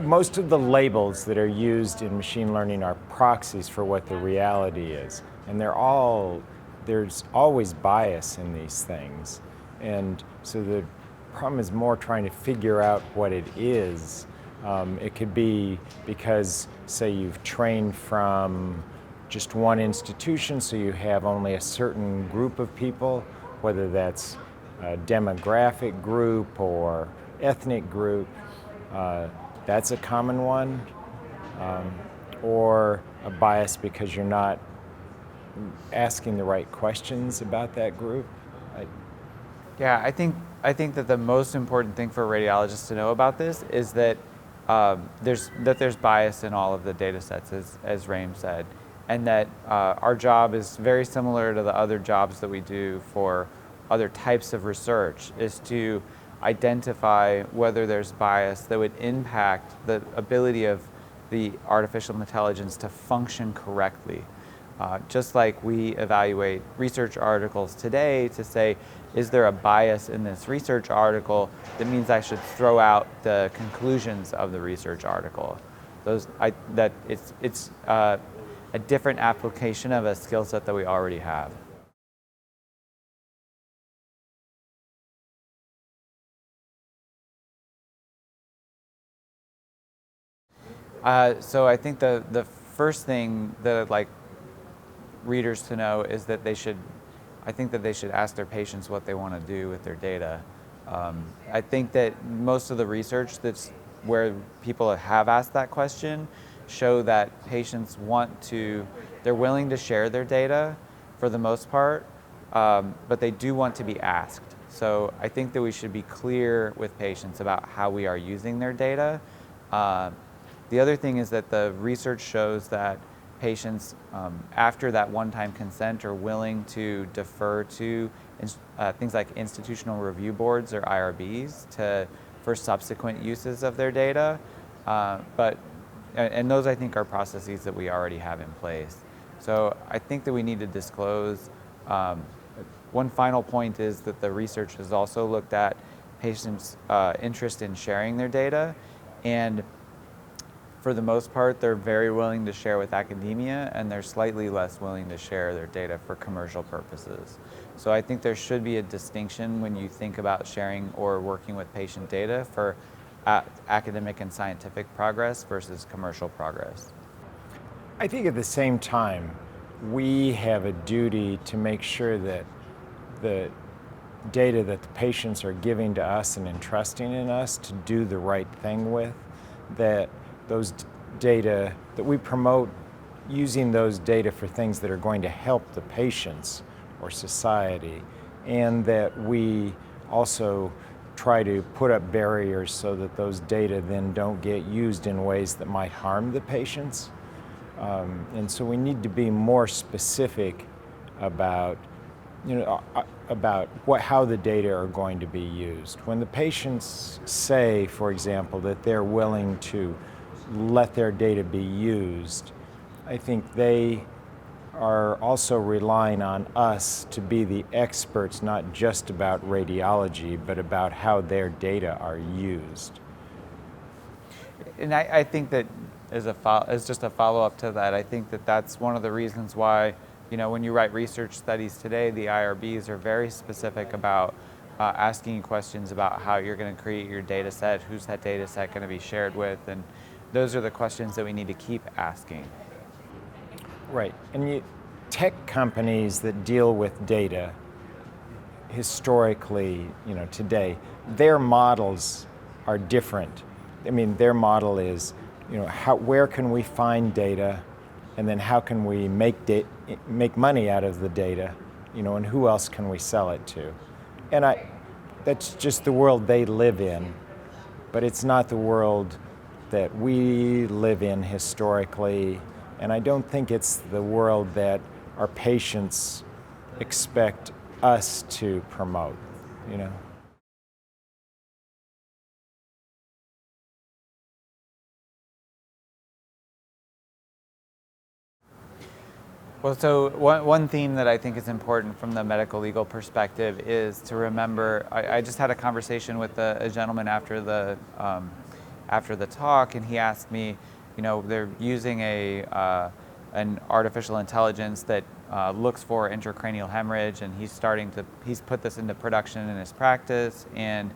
most of the labels that are used in machine learning are proxies for what the reality is. And there's always bias in these things. And so the problem is more trying to figure out what it is. It could be because, say, you've trained from just one institution, so you have only a certain group of people, whether that's a demographic group or ethnic group. That's a common one. Or a bias because you're not asking the right questions about that group. Yeah, I think that the most important thing for radiologists to know about this is that there's bias in all of the data sets, as Raim said, and that our job is very similar to the other jobs that we do for other types of research, is to identify whether there's bias that would impact the ability of the artificial intelligence to function correctly. Just like we evaluate research articles today to say, is there a bias in this research article that means I should throw out the conclusions of the research article? It's a different application of a skill set that we already have. So I think the first thing that I'd like readers to know is that I think that they should ask their patients what they want to do with their data. I think that most of the research that's where people have asked that question show that patients they're willing to share their data for the most part, but they do want to be asked. So I think that we should be clear with patients about how we are using their data. The other thing is that the research shows that patients, after that one-time consent, are willing to defer to things like institutional review boards or IRBs for subsequent uses of their data. And those, I think, are processes that we already have in place. So I think that we need to disclose. One final point is that the research has also looked at patients' interest in sharing their data, and for the most part, they're very willing to share with academia, and they're slightly less willing to share their data for commercial purposes. So I think there should be a distinction when you think about sharing or working with patient data for academic and scientific progress versus commercial progress. I think at the same time, we have a duty to make sure that the data that the patients are giving to us and entrusting in us to do the right thing with, that those data, that we promote using those data for things that are going to help the patients or society, and that we also try to put up barriers so that those data then don't get used in ways that might harm the patients. And so we need to be more specific about how the data are going to be used. When the patients say, for example, that they're willing to let their data be used, I think they are also relying on us to be the experts, not just about radiology, but about how their data are used. And I think that as just a follow-up to that, I think that that's one of the reasons why, when you write research studies today, the IRBs are very specific about asking you questions about how you're going to create your data set, who's that data set going to be shared with, and those are the questions that we need to keep asking. Right, and tech companies that deal with data historically, today, their models are different. I mean, their model is, where can we find data, and then how can we make money out of the data, and who else can we sell it to? And that's just the world they live in, but it's not the world that we live in historically, and I don't think it's the world that our patients expect us to promote, Well, so one theme that I think is important from the medical legal perspective is to remember, I just had a conversation with a gentleman after the after the talk, and he asked me, they're using an artificial intelligence that looks for intracranial hemorrhage, and he's put this into production in his practice, and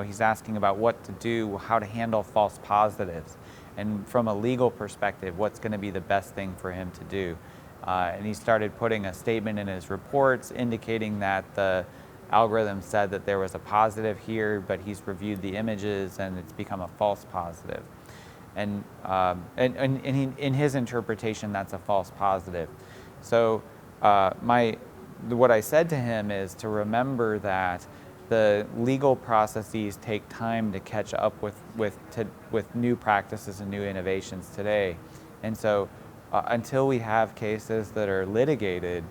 he's asking about what to do, how to handle false positives, and from a legal perspective, what's going to be the best thing for him to do. And he started putting a statement in his reports indicating that the algorithm said that there was a positive here, but he's reviewed the images and it's become a false positive. And in his interpretation, that's a false positive. So what I said to him is to remember that the legal processes take time to catch up with new practices and new innovations today. And so until we have cases that are litigated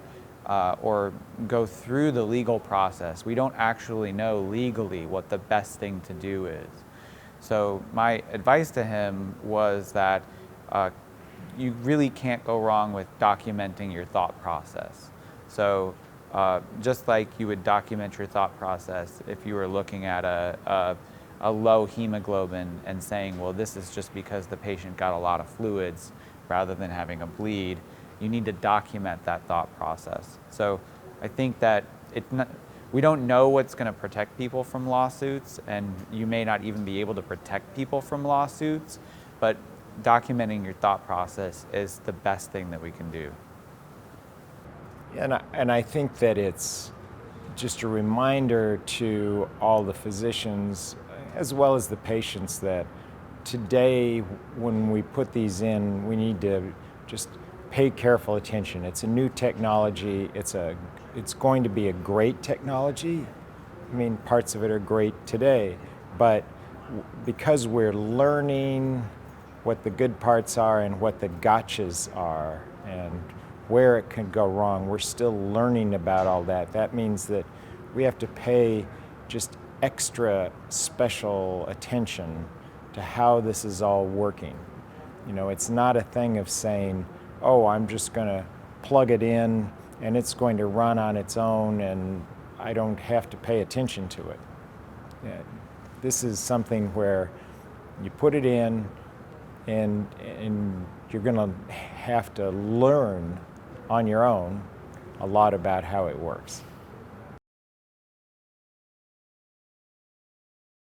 or go through the legal process, we don't actually know legally what the best thing to do is. So my advice to him was that you really can't go wrong with documenting your thought process. So just like you would document your thought process if you were looking at a low hemoglobin and saying, well, this is just because the patient got a lot of fluids rather than having a bleed, you need to document that thought process. So I think that we don't know what's going to protect people from lawsuits, and you may not even be able to protect people from lawsuits, but documenting your thought process is the best thing that we can do. And I think that it's just a reminder to all the physicians as well as the patients that today when we put these in, we need to just pay careful attention. It's a new technology. It's going to be a great technology. I mean, parts of it are great today, but because we're learning what the good parts are and what the gotchas are and where it can go wrong, we're still learning about all that. That means that we have to pay just extra special attention to how this is all working. It's not a thing of saying, oh, I'm just going to plug it in and it's going to run on its own and I don't have to pay attention to it. This is something where you put it in and you're going to have to learn on your own a lot about how it works.